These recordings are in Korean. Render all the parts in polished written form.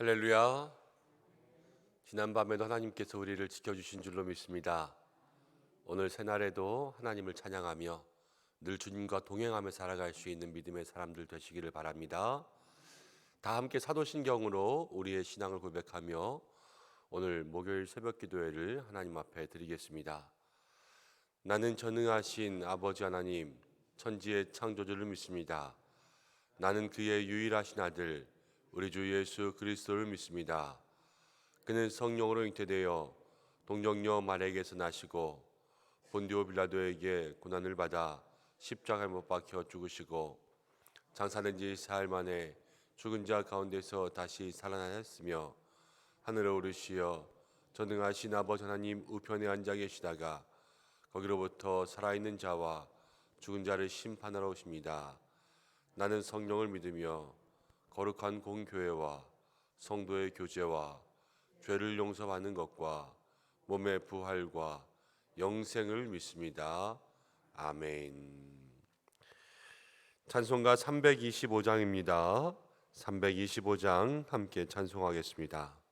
할렐루야. 지난밤에도 하나님께서 우리를 지켜주신 줄로 믿습니다. 오늘 새날에도 하나님을 찬양하며 늘 주님과 동행하며 살아갈 수 있는 믿음의 사람들 되시기를 바랍니다. 다 함께 사도신경으로 우리의 신앙을 고백하며 오늘 목요일 새벽 기도회를 하나님 앞에 드리겠습니다. 나는 전능하신 아버지 하나님, 천지의 창조주를 믿습니다. 나는 그의 유일하신 아들 우리 주 예수 그리스도를 믿습니다. 그는 성령으로 잉태되어 동정녀 마리아에게서 나시고 본디오 빌라도에게 고난을 받아 십자가에 못 박혀 죽으시고 장사된 지 사흘 만에 죽은 자 가운데서 다시 살아나셨으며 하늘에 오르시어 전능하신 아버지 하나님 우편에 앉아 계시다가 거기로부터 살아있는 자와 죽은 자를 심판하러 오십니다. 나는 성령을 믿으며 거룩한 공교회와 성도의 교제와 죄를 용서받는 것과 몸의 부활과 영생을 믿습니다. 아멘. 찬송가 325장입니다. 325장 함께 찬송하겠습니다.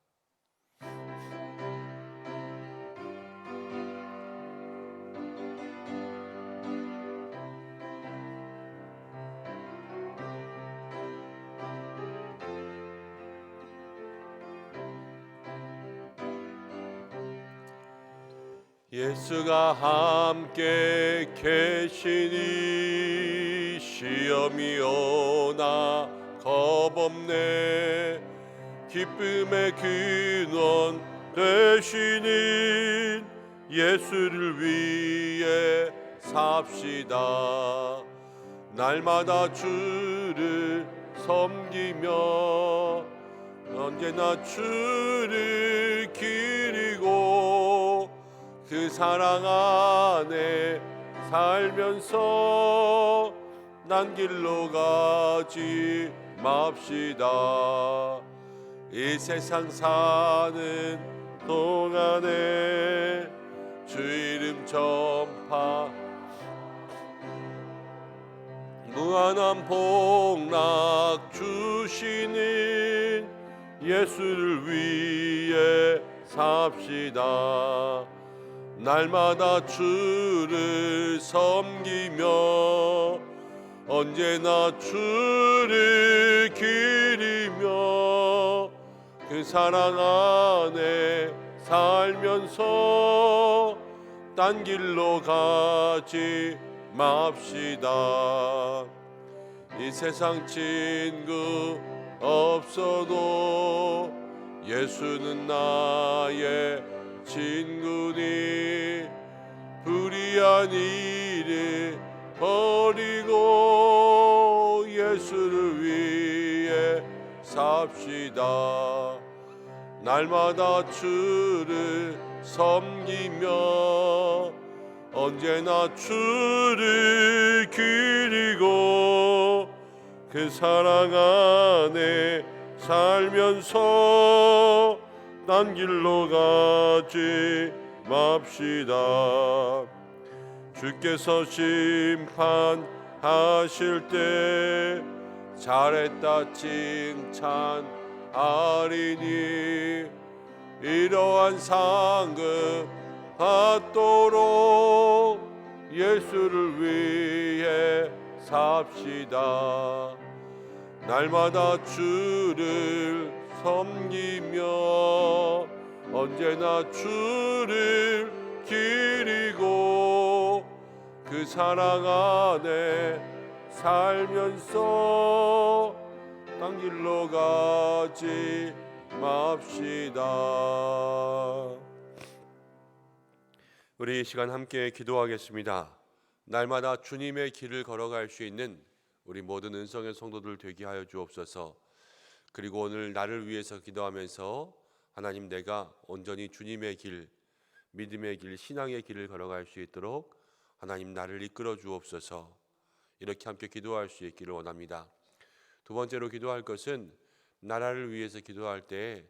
예수가 함께 계시니 시험이 오나 겁없네. 기쁨의 근원 되시는 예수를 위해 삽시다. 날마다 주를 섬기며 언제나 주를 기리고 그 사랑 안에 살면서 난 길로 가지 맙시다. 이 세상 사는 동안에 주 이름 전파 무한한 복락 주시는 예수를 위해 삽시다. 날마다 주를 섬기며 언제나 주를 기리며 그 사랑 안에 살면서 딴 길로 가지 맙시다. 이 세상 친구 없어도 예수는 나의 친구니 불의한 일을 버리고 예수를 위해 삽시다. 날마다 주를 섬기며 언제나 주를 기리고 그 사랑 안에 살면서 딴 길로 가지 맙시다. 주께서 심판하실 때 잘했다 칭찬하리니 이러한 상급 받도록 예수를 위해 삽시다. 날마다 주를 섬기며 언제나 주를 기리고 그 사랑 안에 살면서 딴 길로 가지 맙시다. 우리 이 시간 함께 기도하겠습니다. 날마다 주님의 길을 걸어갈 수 있는 우리 모든 은성의 성도들 되게 하여 주옵소서. 그리고 오늘 나를 위해서 기도하면서 하나님, 내가 온전히 주님의 길, 믿음의 길, 신앙의 길을 걸어갈 수 있도록 하나님 나를 이끌어 주옵소서. 이렇게 함께 기도할 수 있기를 원합니다. 두 번째로 기도할 것은 나라를 위해서 기도할 때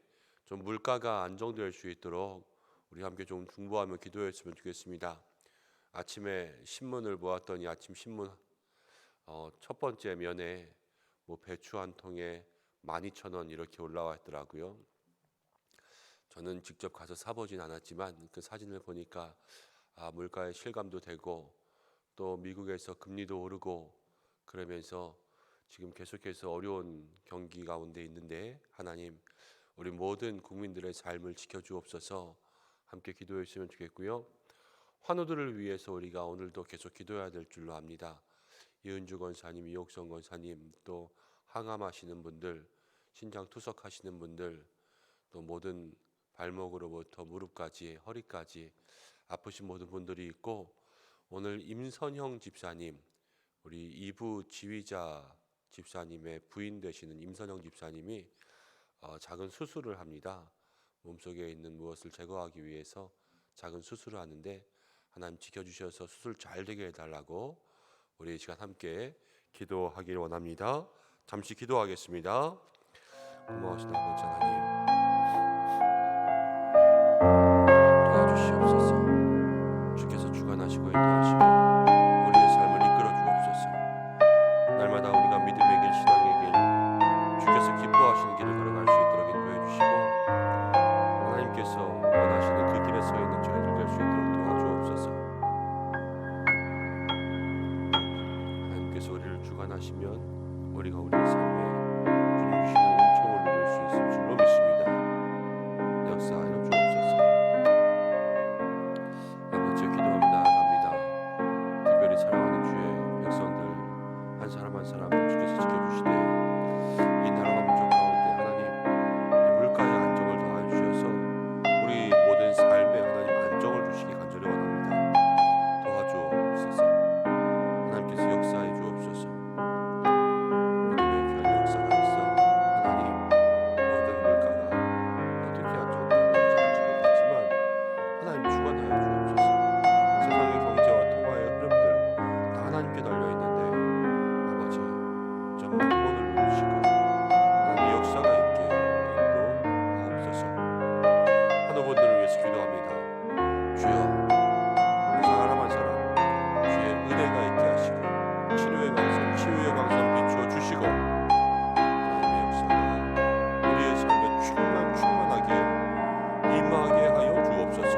좀 물가가 안정될 수 있도록 우리 함께 좀 중보하며 기도했으면 좋겠습니다. 아침에 신문을 보았더니 아침 신문 첫 번째 면에 배추 한 통에 12,000원 이렇게 올라와 있더라고요. 저는 직접 가서 사보진 않았지만 그 사진을 보니까 물가의 실감도 되고 또 미국에서 금리도 오르고 그러면서 지금 계속해서 어려운 경기 가운데 있는데 하나님 우리 모든 국민들의 삶을 지켜주옵소서. 함께 기도해 주시면 좋겠고요. 환우들을 위해서 우리가 오늘도 계속 기도해야 될 줄로 압니다. 이은주 권사님, 이옥성 권사님, 또 항암하시는 분들, 신장 투석하시는 분들, 또 모든 발목으로부터 무릎까지 허리까지 아프신 모든 분들이 있고, 오늘 임선형 집사님, 우리 이부 지휘자 집사님의 부인 되시는 임선형 집사님이 작은 수술을 합니다. 몸속에 있는 무엇을 제거하기 위해서 작은 수술을 하는데 하나님 지켜주셔서 수술 잘 되게 해달라고 우리 이 시간 함께 기도하길 원합니다. 잠시 기도하겠습니다. 고마우신 아버지 하나님, 도와주시옵소서. 주께서 주관하시고 인도하시고 우리의 삶을 이끌어 주옵소서. 날마다 우리가 믿음의 길, 신앙의 길, 주께서 기뻐하시는 길을 걸어갈 수 있도록 인도해 주시고 하나님께서 원하시는 그 길에 서 있는 저희들 될 수 있도록 도와주옵소서. 하나님께서 우리를 주관하시면 우리가 우리의 삶에 주님 주시는 은총을 누릴 수 있을 줄로 믿습니다. 역사하여 주옵소서. 아버지 기도합니다. 나갑니다. 특별히 사랑하는 주의 백성들 한 사람 한 사람을 주께서 지켜주시되 이 나라와 민족 가운데 하나님 이 물가의 안정을 더하여 주셔서 우리 모든 삶에 하나님 안정을 주시기 간절히 원합니다. 도와주옵소서. 하나님께서 역사해 주옵소서. 믿음의 귀한 역사가 있어 하나님 모든 물가가 어떻게 안정되는지 알지 못하지만 하나님 주관하여 주옵소서. 세상의 경제와 통화의 흐름들 다 하나님께 달려있는데 아버지 좀 만본을 누르시고 하나님의 역사가 있게 인도하옵소서. 환우분들을 위해서 기도합니다. 주여 한 사람 한 사람 주의 은혜가 있게 하시고 치료의 강선 치유의 강선 비추어 주시고 하나님의 역사가 우리의 삶에 충만하게 임하게 하여 주옵소서.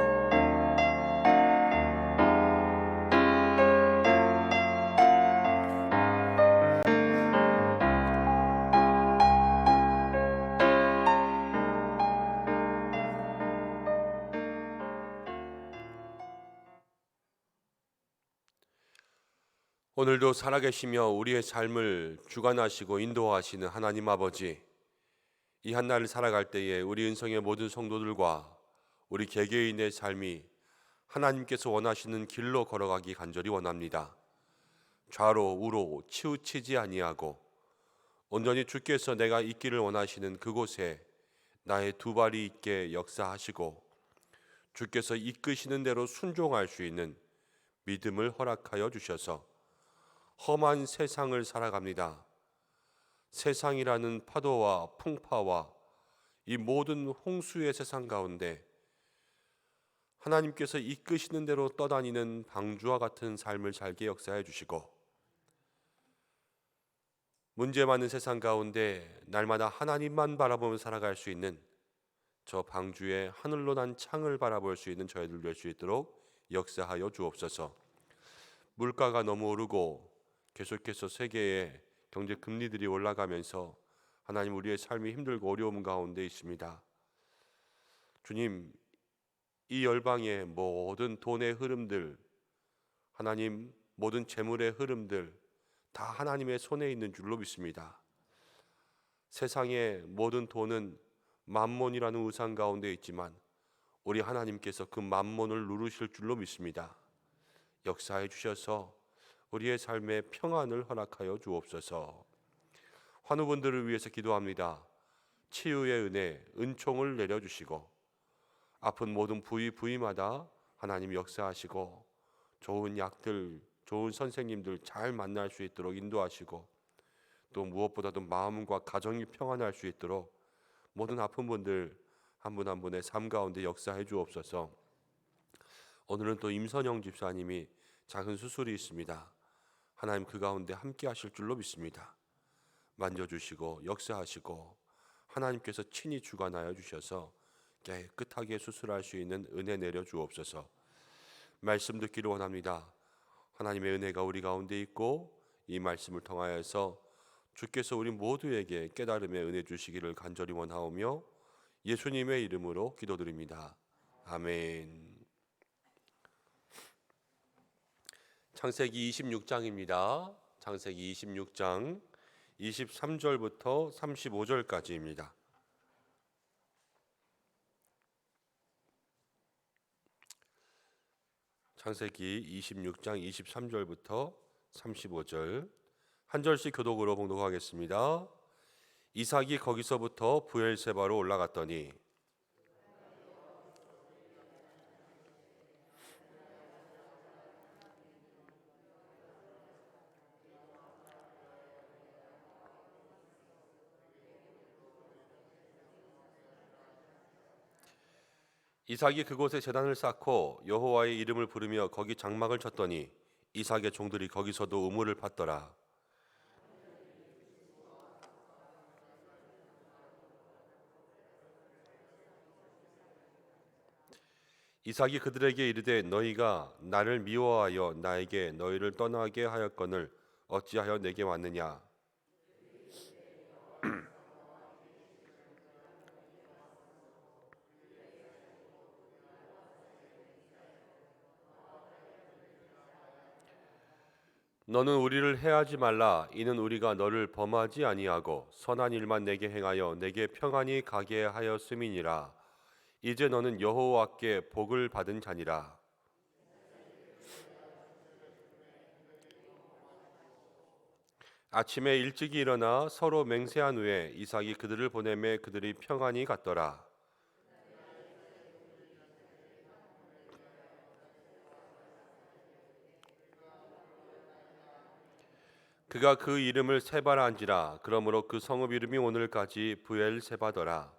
오늘도 살아계시며 우리의 삶을 주관하시고 인도하시는 하나님 아버지, 이 한날을 살아갈 때에 우리 은성의 모든 성도들과 우리 개개인의 삶이 하나님께서 원하시는 길로 걸어가기 간절히 원합니다. 좌로 우로 치우치지 아니하고 온전히 주께서 내가 있기를 원하시는 그곳에 나의 두 발이 있게 역사하시고 주께서 이끄시는 대로 순종할 수 있는 믿음을 허락하여 주셔서 험한 세상을 살아갑니다. 세상이라는 파도와 풍파와 이 모든 홍수의 세상 가운데 하나님께서 이끄시는 대로 떠다니는 방주와 같은 삶을 살게 역사해 주시고 문제 많은 세상 가운데 날마다 하나님만 바라보며 살아갈 수 있는 저 방주의 하늘로 난 창을 바라볼 수 있는 저희들 될 수 있도록 역사하여 주옵소서. 물가가 너무 오르고 계속해서 세계의 경제 금리들이 올라가면서 하나님 우리의 삶이 힘들고 어려움 가운데 있습니다. 주님, 이 열방의 모든 돈의 흐름들, 하나님 모든 재물의 흐름들 다 하나님의 손에 있는 줄로 믿습니다. 세상의 모든 돈은 만몬이라는 우상 가운데 있지만 우리 하나님께서 그 만몬을 누르실 줄로 믿습니다. 역사해 주셔서 우리의 삶에 평안을 허락하여 주옵소서. 환우분들을 위해서 기도합니다. 치유의 은혜, 은총을 내려주시고 아픈 모든 부위마다 하나님 역사하시고 좋은 약들, 좋은 선생님들 잘 만날 수 있도록 인도하시고 또 무엇보다도 마음과 가정이 평안할 수 있도록 모든 아픈 분들 한 분 한 분의 삶 가운데 역사해 주옵소서. 오늘은 또 임선영 집사님이 작은 수술이 있습니다. 하나님 그 가운데 함께 하실 줄로 믿습니다. 만져주시고 역사하시고 하나님께서 친히 주관하여 주셔서 깨끗하게 수술할 수 있는 은혜 내려 주옵소서. 말씀 듣기를 원합니다. 하나님의 은혜가 우리 가운데 있고 이 말씀을 통하여서 주께서 우리 모두에게 깨달음의 은혜 주시기를 간절히 원하오며 예수님의 이름으로 기도드립니다. 아멘. 창세기 26장입니다. 창세기 26장 23절부터 35절까지입니다. 창세기 26장 23절부터 35절 한 절씩 교독으로 봉독하겠습니다. 이삭이 거기서부터 브엘세바로 올라갔더니 이삭이 그곳에 제단을 쌓고 여호와의 이름을 부르며 거기 장막을 쳤더니 이삭의 종들이 거기서도 우물을 팠더라. 이삭이 그들에게 이르되 너희가 나를 미워하여 나에게 너희를 떠나게 하였거늘 어찌하여 내게 왔느냐. 너는 우리를 해하지 말라. 이는 우리가 너를 범하지 아니하고 선한 일만 내게 행하여 내게 평안히 가게 하였음이니라. 이제 너는 여호와께 복을 받은 자니라. 아침에 일찍이 일어나 서로 맹세한 후에 이삭이 그들을 보내매 그들이 평안히 갔더라. 그가 그 이름을 세바라 한지라. 그러므로 그 성읍 이름이 오늘까지 브엘세바더라.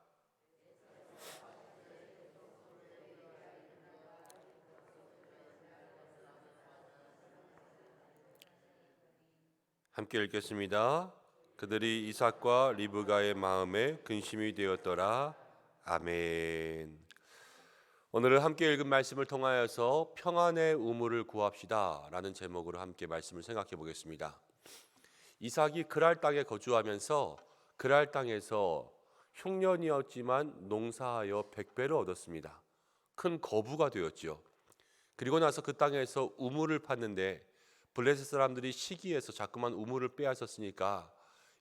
함께 읽겠습니다. 그들이 이삭과 리브가의 마음에 근심이 되었더라. 아멘. 오늘은 함께 읽은 말씀을 통하여서 평안의 우물을 구합시다 라는 제목으로 함께 말씀을 생각해 보겠습니다. 이삭이 그랄 땅에 거주하면서 그랄 땅에서 흉년이었지만 농사하여 100배를 얻었습니다. 큰 거부가 되었지요. 그리고 나서 그 땅에서 우물을 팠는데 블레셋 사람들이 시기해서 자꾸만 우물을 빼앗았으니까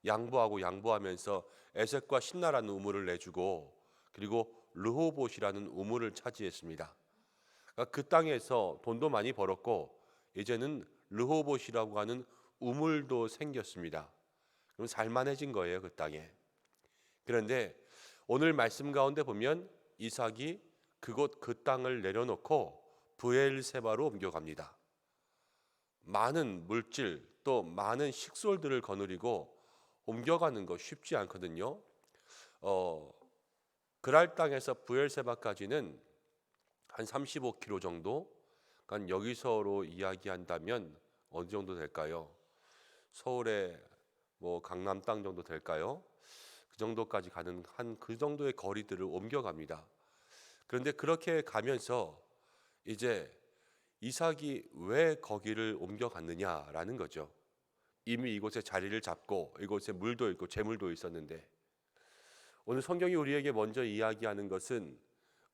양보하면서 에색과 신나라는 우물을 내주고 그리고 르호봇이라는 우물을 차지했습니다. 그러니까 그 땅에서 돈도 많이 벌었고 이제는 르호봇이라고 하는 우물도 생겼습니다. 그럼 살만해진 거예요, 그 땅에. 그런데 오늘 말씀 가운데 보면 이삭이 그곳 그 땅을 내려놓고 브엘세바로 옮겨갑니다. 많은 물질 또 많은 식솔들을 거느리고 옮겨가는 거 쉽지 않거든요. 그랄 땅에서 브엘세바까지는 한 35km 정도. 그러니까 여기서로 이야기한다면 어느 정도 될까요? 서울의 강남 땅 정도 될까요? 그 정도까지 가는 한 그 정도의 거리들을 옮겨갑니다. 그런데 그렇게 가면서 이제 이삭이 왜 거기를 옮겨갔느냐라는 거죠. 이미 이곳에 자리를 잡고 이곳에 물도 있고 재물도 있었는데 오늘 성경이 우리에게 먼저 이야기하는 것은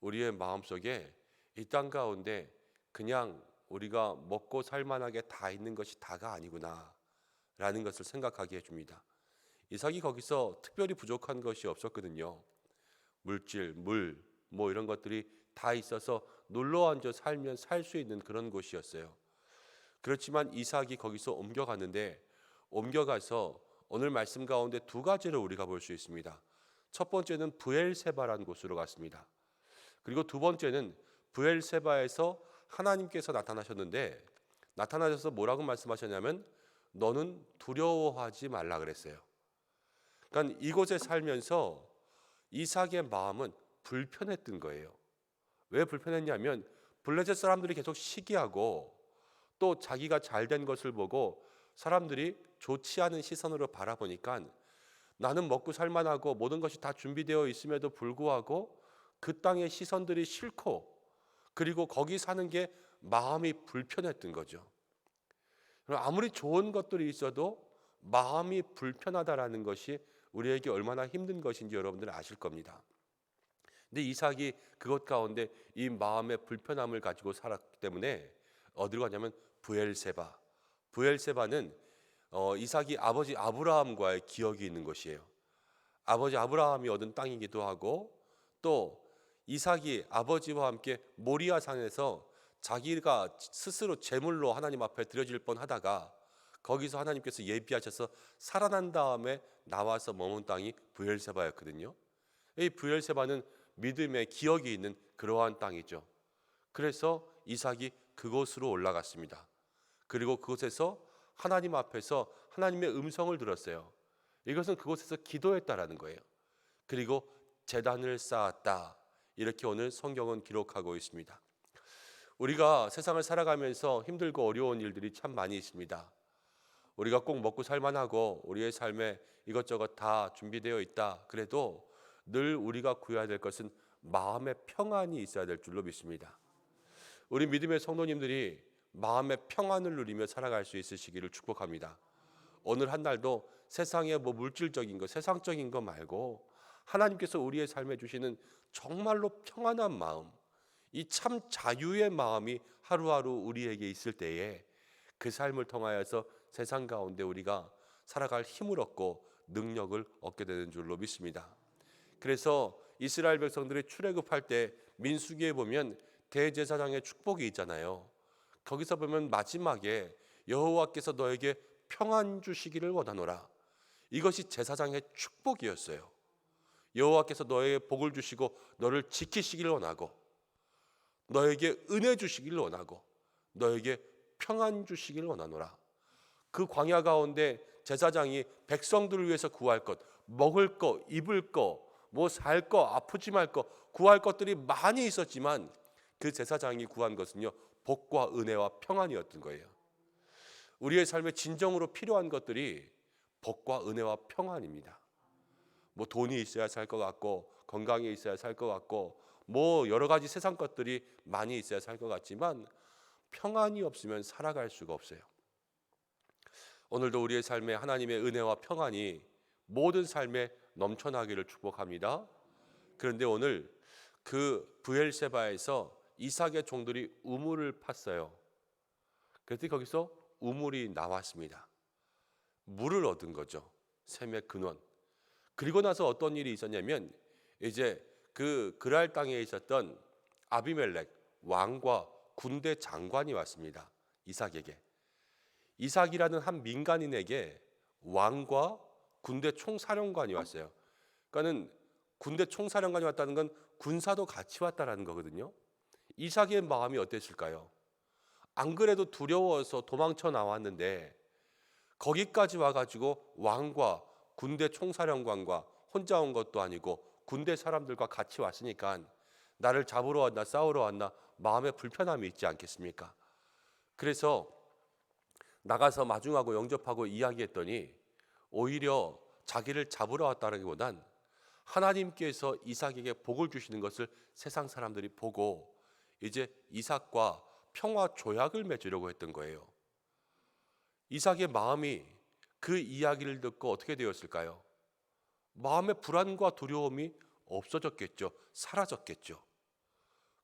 우리의 마음속에 이 땅 가운데 그냥 우리가 먹고 살만하게 다 있는 것이 다가 아니구나 라는 것을 생각하게 해줍니다. 이삭이 거기서 특별히 부족한 것이 없었거든요. 물질, 물, 이런 것들이 다 있어서 놀러 앉아 살면 살 수 있는 그런 곳이었어요. 그렇지만 이삭이 거기서 옮겨가서 오늘 말씀 가운데 두 가지를 우리가 볼 수 있습니다. 첫 번째는 브엘세바라는 곳으로 갔습니다. 그리고 두 번째는 브엘세바에서 하나님께서 나타나셨는데 나타나셔서 뭐라고 말씀하셨냐면 너는 두려워하지 말라 그랬어요. 그러니까 이곳에 살면서 이삭의 마음은 불편했던 거예요. 왜 불편했냐면 블레셋 사람들이 계속 시기하고 또 자기가 잘된 것을 보고 사람들이 좋지 않은 시선으로 바라보니까 나는 먹고 살만하고 모든 것이 다 준비되어 있음에도 불구하고 그 땅의 시선들이 싫고 그리고 거기 사는 게 마음이 불편했던 거죠. 아무리 좋은 것들이 있어도 마음이 불편하다라는 것이 우리에게 얼마나 힘든 것인지 여러분들은 아실 겁니다. 근데 이삭이 그것 가운데 이 마음의 불편함을 가지고 살았기 때문에 어디로 가냐면 브엘세바. 브엘세바는 이삭이 아버지 아브라함과의 기억이 있는 것이에요. 아버지 아브라함이 얻은 땅이기도 하고 또 이삭이 아버지와 함께 모리아 산에서 자기가 스스로 제물로 하나님 앞에 드려질 뻔하다가 거기서 하나님께서 예비하셔서 살아난 다음에 나와서 머문 땅이 브엘세바였거든요. 이 브엘세바는 믿음의 기억이 있는 그러한 땅이죠. 그래서 이삭이 그곳으로 올라갔습니다. 그리고 그곳에서 하나님 앞에서 하나님의 음성을 들었어요. 이것은 그곳에서 기도했다라는 거예요. 그리고 제단을 쌓았다. 이렇게 오늘 성경은 기록하고 있습니다. 우리가 세상을 살아가면서 힘들고 어려운 일들이 참 많이 있습니다. 우리가 꼭 먹고 살만하고 우리의 삶에 이것저것 다 준비되어 있다. 그래도 늘 우리가 구해야 될 것은 마음의 평안이 있어야 될 줄로 믿습니다. 우리 믿음의 성도님들이 마음의 평안을 누리며 살아갈 수 있으시기를 축복합니다. 오늘 한 날도 세상의 물질적인 것, 세상적인 것 말고 하나님께서 우리의 삶에 주시는 정말로 평안한 마음, 이 참 자유의 마음이 하루하루 우리에게 있을 때에 그 삶을 통하여서 세상 가운데 우리가 살아갈 힘을 얻고 능력을 얻게 되는 줄로 믿습니다. 그래서 이스라엘 백성들이 출애굽할 때 민수기에 보면 대제사장의 축복이 있잖아요. 거기서 보면 마지막에 여호와께서 너에게 평안 주시기를 원하노라. 이것이 제사장의 축복이었어요. 여호와께서 너에게 복을 주시고 너를 지키시기를 원하고 너에게 은혜 주시기를 원하고 너에게 평안 주시기를 원하노라. 그 광야 가운데 제사장이 백성들을 위해서 구할 것, 먹을 것, 입을 것, 뭐 살 것, 아프지 말 것, 구할 것들이 많이 있었지만 그 제사장이 구한 것은요, 복과 은혜와 평안이었던 거예요. 우리의 삶에 진정으로 필요한 것들이 복과 은혜와 평안입니다. 뭐 돈이 있어야 살 것 같고 건강이 있어야 살 것 같고 뭐 여러 가지 세상 것들이 많이 있어야 살 것 같지만 평안이 없으면 살아갈 수가 없어요. 오늘도 우리의 삶에 하나님의 은혜와 평안이 모든 삶에 넘쳐나기를 축복합니다. 그런데 오늘 그 브엘세바에서 이삭의 종들이 우물을 팠어요. 그랬더니 거기서 우물이 나왔습니다. 물을 얻은 거죠. 샘의 근원. 그리고 나서 어떤 일이 있었냐면 이제 그 그랄 땅에 있었던 아비멜렉 왕과 군대 장관이 왔습니다. 이삭에게. 이삭이라는 한 민간인에게 왕과 군대 총사령관이 왔어요. 그러니까는 군대 총사령관이 왔다는 건 군사도 같이 왔다라는 거거든요. 이삭의 마음이 어땠을까요? 안 그래도 두려워서 도망쳐 나왔는데 거기까지 와가지고 왕과 군대 총사령관과 혼자 온 것도 아니고 군대 사람들과 같이 왔으니까 나를 잡으러 왔나 싸우러 왔나 마음에 불편함이 있지 않겠습니까? 그래서 나가서 마중하고 영접하고 이야기했더니 오히려 자기를 잡으러 왔다기보단 하나님께서 이삭에게 복을 주시는 것을 세상 사람들이 보고 이제 이삭과 평화 조약을 맺으려고 했던 거예요. 이삭의 마음이 그 이야기를 듣고 어떻게 되었을까요? 마음의 불안과 두려움이 없어졌겠죠. 사라졌겠죠.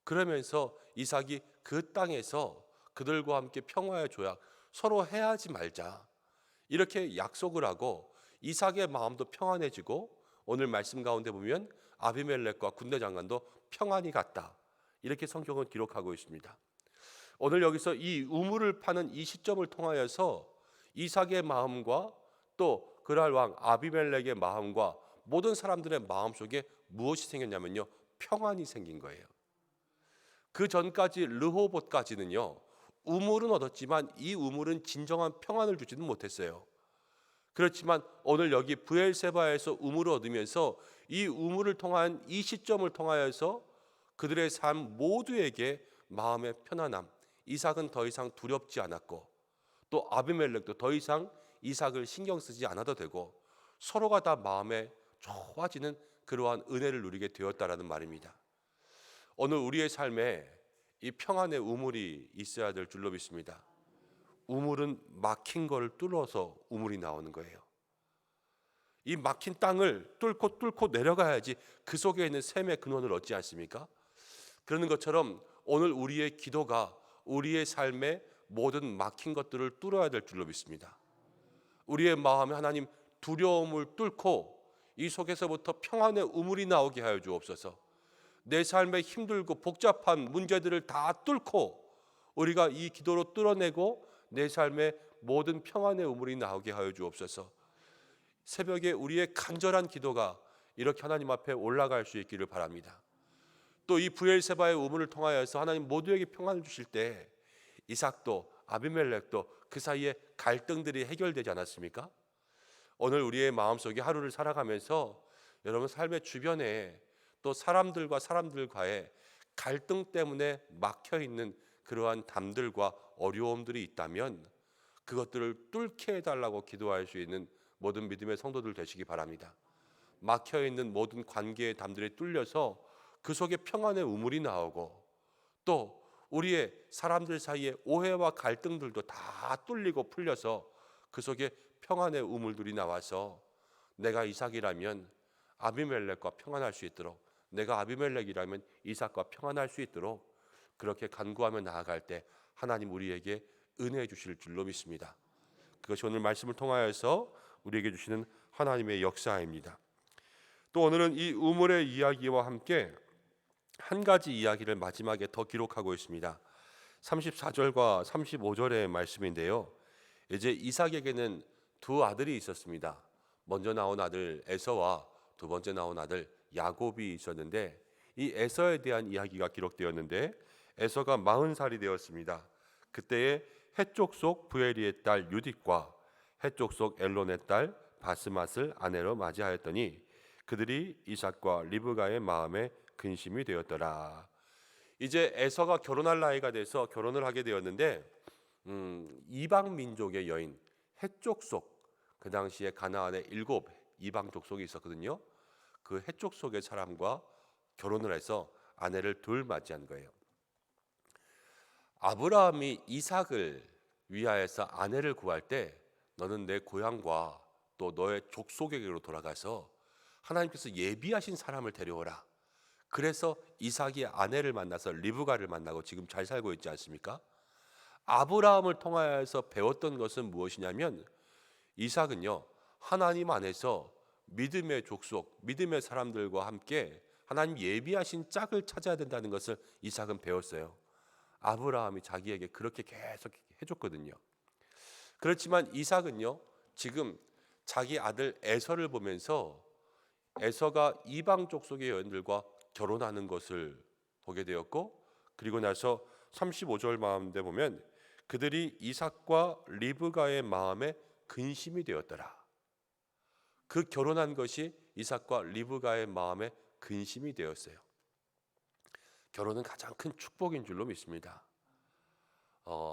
그러면서 이삭이 그 땅에서 그들과 함께 평화의 조약, 서로 해하지 말자 이렇게 약속을 하고 이삭의 마음도 평안해지고 오늘 말씀 가운데 보면 아비멜렉과 군대 장관도 평안이 갔다 이렇게 성경은 기록하고 있습니다. 오늘 여기서 이 우물을 파는 이 시점을 통하여서 이삭의 마음과 또 그랄 왕 아비멜렉의 마음과 모든 사람들의 마음속에 무엇이 생겼냐면요, 평안이 생긴 거예요. 그 전까지 르호봇까지는요, 우물은 얻었지만 이 우물은 진정한 평안을 주지는 못했어요. 그렇지만 오늘 여기 브엘세바에서 우물을 얻으면서 이 우물을 통한 이 시점을 통하여서 그들의 삶 모두에게 마음의 편안함, 이삭은 더 이상 두렵지 않았고 또 아비멜렉도 더 이상 이삭을 신경 쓰지 않아도 되고 서로가 다 마음에 좋아지는 그러한 은혜를 누리게 되었다라는 말입니다. 오늘 우리의 삶에 이 평안의 우물이 있어야 될 줄로 믿습니다. 우물은 막힌 거를 뚫어서 우물이 나오는 거예요. 이 막힌 땅을 뚫고 내려가야지 그 속에 있는 샘의 근원을 얻지 않습니까? 그러는 것처럼 오늘 우리의 기도가 우리의 삶의 모든 막힌 것들을 뚫어야 될 줄로 믿습니다. 우리의 마음에 하나님 두려움을 뚫고 이 속에서부터 평안의 우물이 나오게 하여 주옵소서. 내 삶의 힘들고 복잡한 문제들을 다 뚫고 우리가 이 기도로 뚫어내고 내 삶의 모든 평안의 우물이 나오게 하여 주옵소서. 새벽에 우리의 간절한 기도가 이렇게 하나님 앞에 올라갈 수 있기를 바랍니다. 또 이 브엘세바의 우물을 통하여서 하나님 모두에게 평안을 주실 때 이삭도 아비멜렉도 그 사이에 갈등들이 해결되지 않았습니까? 오늘 우리의 마음속에 하루를 살아가면서 여러분 삶의 주변에 또 사람들과의 갈등 때문에 막혀있는 그러한 담들과 어려움들이 있다면 그것들을 뚫게 해달라고 기도할 수 있는 모든 믿음의 성도들 되시기 바랍니다. 막혀있는 모든 관계의 담들이 뚫려서 그 속에 평안의 우물이 나오고 또 우리의 사람들 사이에 오해와 갈등들도 다 뚫리고 풀려서 그 속에 평안의 우물들이 나와서 내가 이삭이라면 아비멜렉과 평안할 수 있도록, 내가 아비멜렉이라면 이삭과 평안할 수 있도록 그렇게 간구하며 나아갈 때 하나님 우리에게 은혜해 주실 줄로 믿습니다. 그것이 오늘 말씀을 통하여서 우리에게 주시는 하나님의 역사입니다. 또 오늘은 이 우물의 이야기와 함께 한 가지 이야기를 마지막에 더 기록하고 있습니다. 34절과 35절의 말씀인데요. 이제 이삭에게는 두 아들이 있었습니다. 먼저 나온 아들 에서와 두 번째 나온 아들 야곱이 있었는데 이 에서에 대한 이야기가 기록되었는데 에서가 40살이 되었습니다. 그때에 해쪽 속 부엘리의 딸 유딧과 해쪽 속 엘론의 딸 바스맛을 아내로 맞이하였더니 그들이 이삭과 리브가의 마음에 근심이 되었더라. 이제 에서가 결혼할 나이가 돼서 결혼을 하게 되었는데 이방 민족의 여인 해쪽 속, 그 당시에 가나안에 7 이방 족속이 있었거든요. 그 해쪽 속의 사람과 결혼을 해서 아내를 둘 맞이한 거예요. 아브라함이 이삭을 위하여서 아내를 구할 때 너는 내 고향과 또 너의 족속에게로 돌아가서 하나님께서 예비하신 사람을 데려오라. 그래서 이삭이 아내를 만나서 리브가를 만나고 지금 잘 살고 있지 않습니까? 아브라함을 통하여서 배웠던 것은 무엇이냐면 이삭은요 하나님 안에서 믿음의 족속, 믿음의 사람들과 함께 하나님 예비하신 짝을 찾아야 된다는 것을 이삭은 배웠어요. 아브라함이 자기에게 그렇게 계속 해줬거든요. 그렇지만 이삭은요 지금 자기 아들 에서를 보면서 에서가 이방 족속의 여인들과 결혼하는 것을 보게 되었고, 그리고 나서 35절 마음에 보면 그들이 이삭과 리브가의 마음에 근심이 되었더라. 그 결혼한 것이 이삭과 리브가의 마음에 근심이 되었어요. 결혼은 가장 큰 축복인 줄로 믿습니다.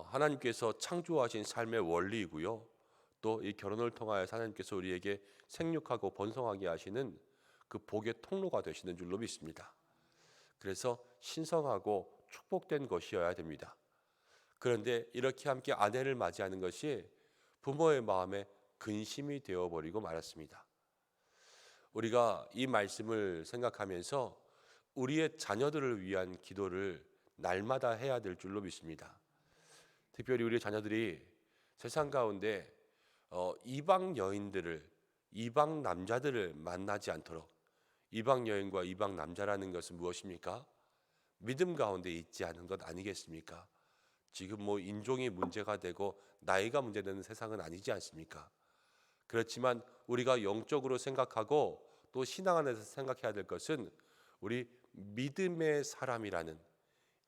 하나님께서 창조하신 삶의 원리이고요. 또 이 결혼을 통하여 하나님께서 우리에게 생육하고 번성하게 하시는 그 복의 통로가 되시는 줄로 믿습니다. 그래서 신성하고 축복된 것이어야 됩니다. 그런데 이렇게 함께 아내를 맞이하는 것이 부모의 마음에 근심이 되어버리고 말았습니다. 우리가 이 말씀을 생각하면서 우리의 자녀들을 위한 기도를 날마다 해야 될 줄로 믿습니다. 특별히 우리 자녀들이 세상 가운데 이방 여인들을, 이방 남자들을 만나지 않도록, 이방 여인과 이방 남자라는 것은 무엇입니까? 믿음 가운데 있지 않은 것 아니겠습니까? 지금 인종이 문제가 되고 나이가 문제되는 세상은 아니지 않습니까? 그렇지만 우리가 영적으로 생각하고 또 신앙 안에서 생각해야 될 것은 우리 믿음의 사람이라는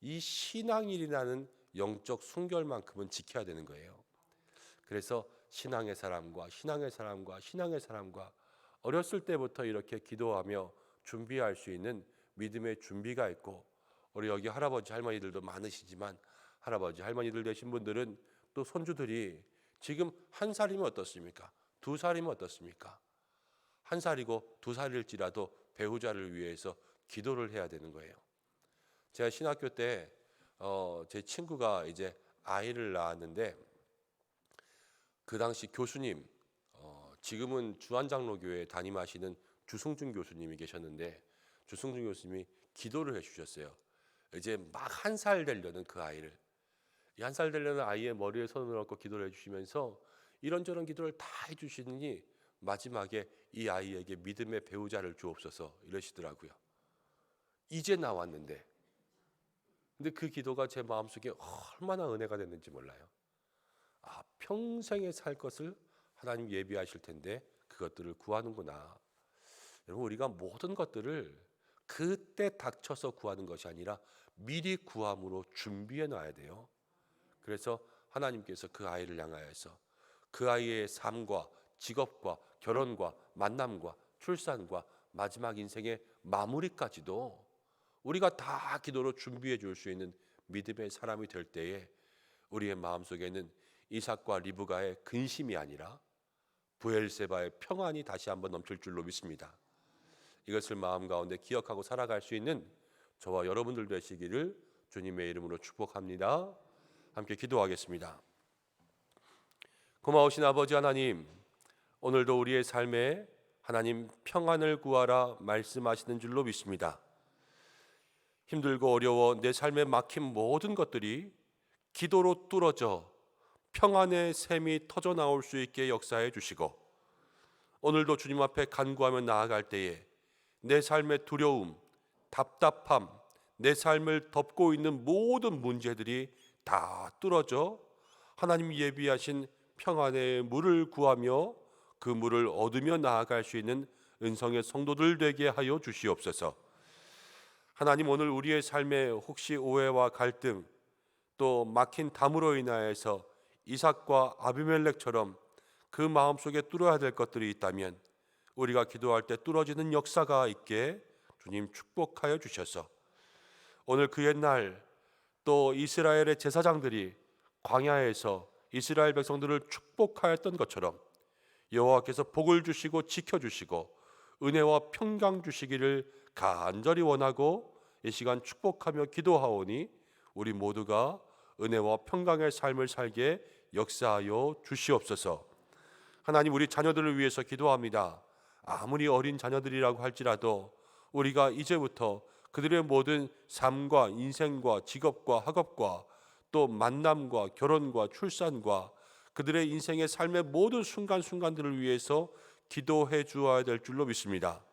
이 신앙인이라는 영적 순결만큼은 지켜야 되는 거예요. 그래서 신앙의 사람과 어렸을 때부터 이렇게 기도하며 준비할 수 있는 믿음의 준비가 있고, 우리 여기 할아버지 할머니들도 많으시지만 할아버지 할머니들 되신 분들은 또 손주들이 지금 1살이면 어떻습니까? 2살이면 어떻습니까? 1살이고 2살일지라도 배우자를 위해서 기도를 해야 되는 거예요. 제가 신학교 때 제 친구가 이제 아이를 낳았는데 그 당시 교수님, 지금은 주한장로교회 담임하시는 주승준 교수님이 계셨는데 주승준 교수님이 기도를 해주셨어요. 이제 막 1살 되려는 그 아이를, 이 1살 되려는 아이의 머리에 손을 얹고 기도를 해주시면서 이런저런 기도를 다 해주시니 마지막에 이 아이에게 믿음의 배우자를 주옵소서 이러시더라고요. 이제 나왔는데, 근데 그 기도가 제 마음속에 얼마나 은혜가 됐는지 몰라요. 평생에 살 것을 하나님 예비하실 텐데 그것들을 구하는구나. 여러분, 우리가 모든 것들을 그때 닥쳐서 구하는 것이 아니라 미리 구함으로 준비해 놔야 돼요. 그래서 하나님께서 그 아이를 향하여서 그 아이의 삶과 직업과 결혼과 만남과 출산과 마지막 인생의 마무리까지도 우리가 다 기도로 준비해 줄 수 있는 믿음의 사람이 될 때에 우리의 마음속에는 이삭과 리브가의 근심이 아니라 브엘세바의 평안이 다시 한번 넘칠 줄로 믿습니다. 이것을 마음 가운데 기억하고 살아갈 수 있는 저와 여러분들 되시기를 주님의 이름으로 축복합니다. 함께 기도하겠습니다. 고마우신 아버지 하나님, 오늘도 우리의 삶에 하나님 평안을 구하라 말씀하시는 줄로 믿습니다. 힘들고 어려워 내 삶에 막힌 모든 것들이 기도로 뚫어져 평안의 샘이 터져 나올 수 있게 역사해 주시고, 오늘도 주님 앞에 간구하며 나아갈 때에 내 삶의 두려움, 답답함, 내 삶을 덮고 있는 모든 문제들이 다 뚫어져 하나님 예비하신 평안의 물을 구하며 그 물을 얻으며 나아갈 수 있는 은성의 성도들 되게 하여 주시옵소서. 하나님, 오늘 우리의 삶에 혹시 오해와 갈등, 또 막힌 담으로 인하여서 이삭과 아비멜렉처럼 그 마음속에 뚫어야 될 것들이 있다면 우리가 기도할 때 뚫어지는 역사가 있게 주님 축복하여 주셔서, 오늘 그 옛날 또 이스라엘의 제사장들이 광야에서 이스라엘 백성들을 축복하였던 것처럼 여호와께서 복을 주시고 지켜주시고 은혜와 평강 주시기를 간절히 원하고 이 시간 축복하며 기도하오니 우리 모두가 은혜와 평강의 삶을 살게 역사하여 주시옵소서. 하나님, 우리 자녀들을 위해서 기도합니다. 아무리 어린 자녀들이라고 할지라도 우리가 이제부터 그들의 모든 삶과 인생과 직업과 학업과 또 만남과 결혼과 출산과 그들의 인생의 삶의 모든 순간순간들을 위해서 기도해 주어야 될 줄로 믿습니다.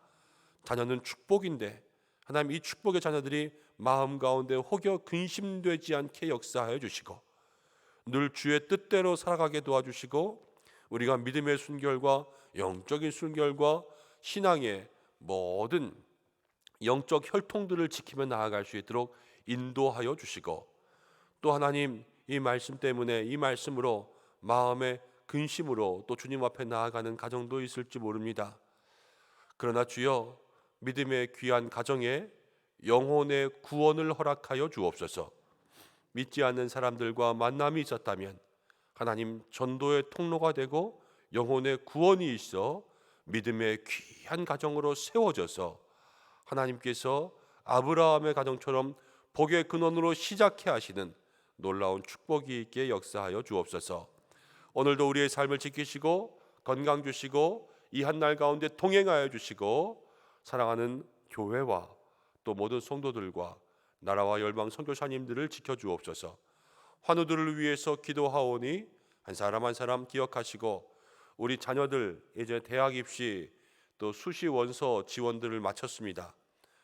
자녀는 축복인데 하나님, 이 축복의 자녀들이 마음 가운데 혹여 근심되지 않게 역사하여 주시고 늘 주의 뜻대로 살아가게 도와주시고 우리가 믿음의 순결과 영적인 순결과 신앙의 모든 영적 혈통들을 지키며 나아갈 수 있도록 인도하여 주시고, 또 하나님, 이 말씀 때문에 이 말씀으로 마음의 근심으로 또 주님 앞에 나아가는 가정도 있을지 모릅니다. 그러나 주여, 믿음의 귀한 가정에 영혼의 구원을 허락하여 주옵소서. 믿지 않는 사람들과 만남이 있었다면 하나님, 전도의 통로가 되고 영혼의 구원이 있어 믿음의 귀한 가정으로 세워져서 하나님께서 아브라함의 가정처럼 복의 근원으로 시작해 하시는 놀라운 축복이 있게 역사하여 주옵소서. 오늘도 우리의 삶을 지키시고 건강 주시고 이 한 날 가운데 동행하여 주시고 사랑하는 교회와 또 모든 성도들과 나라와 열방 선교사님들을 지켜주옵소서. 환우들을 위해서 기도하오니 한 사람 한 사람 기억하시고 우리 자녀들 이제 대학 입시 또 수시 원서 지원들을 마쳤습니다.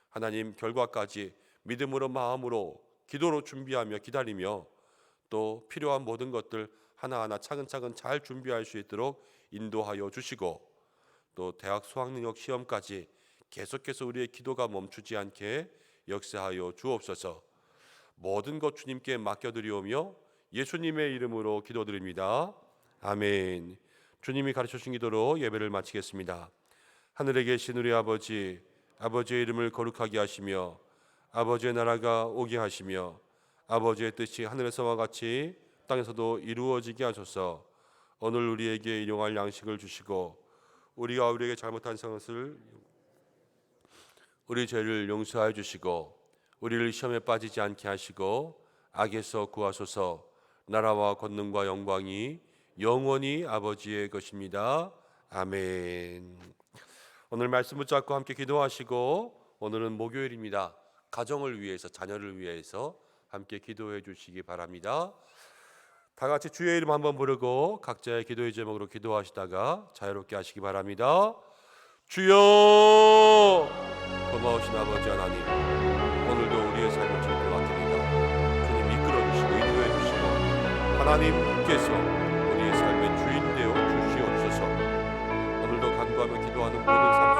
하나님, 결과까지 믿음으로 마음으로 기도로 준비하며 기다리며 또 필요한 모든 것들 하나하나 차근차근 잘 준비할 수 있도록 인도하여 주시고 또 대학 수학능력 시험까지 계속해서 우리의 기도가 멈추지 않게 역사하여 주옵소서. 모든 것 주님께 맡겨드리오며 예수님의 이름으로 기도드립니다. 아멘. 주님이 가르쳐 주신 기도로 예배를 마치겠습니다. 하늘에 계신 우리 아버지, 아버지의 이름을 거룩하게 하시며 아버지의 나라가 오게 하시며 아버지의 뜻이 하늘에서와 같이 땅에서도 이루어지게 하소서. 오늘 우리에게 일용할 양식을 주시고 우리가 우리에게 잘못한 것을 우리 죄를 용서하여 주시고 우리를 시험에 빠지지 않게 하시고 악에서 구하소서. 나라와 권능과 영광이 영원히 아버지의 것입니다. 아멘. 오늘 말씀 붙잡고 함께 기도하시고, 오늘은 목요일입니다. 가정을 위해서, 자녀를 위해서 함께 기도해 주시기 바랍니다. 다 같이 주의 이름 한번 부르고 각자의 기도의 제목으로 기도하시다가 자유롭게 하시기 바랍니다. 주여, 고마우신 아버지 하나님, 오늘도 우리의 삶을 지켜 맡깁니다. 주님 이끌어 주시고 인도해 주시고 하나님께서 우리의 삶의 주인 되어 주시옵소서. 오늘도 간구하며 기도하는 모든 삶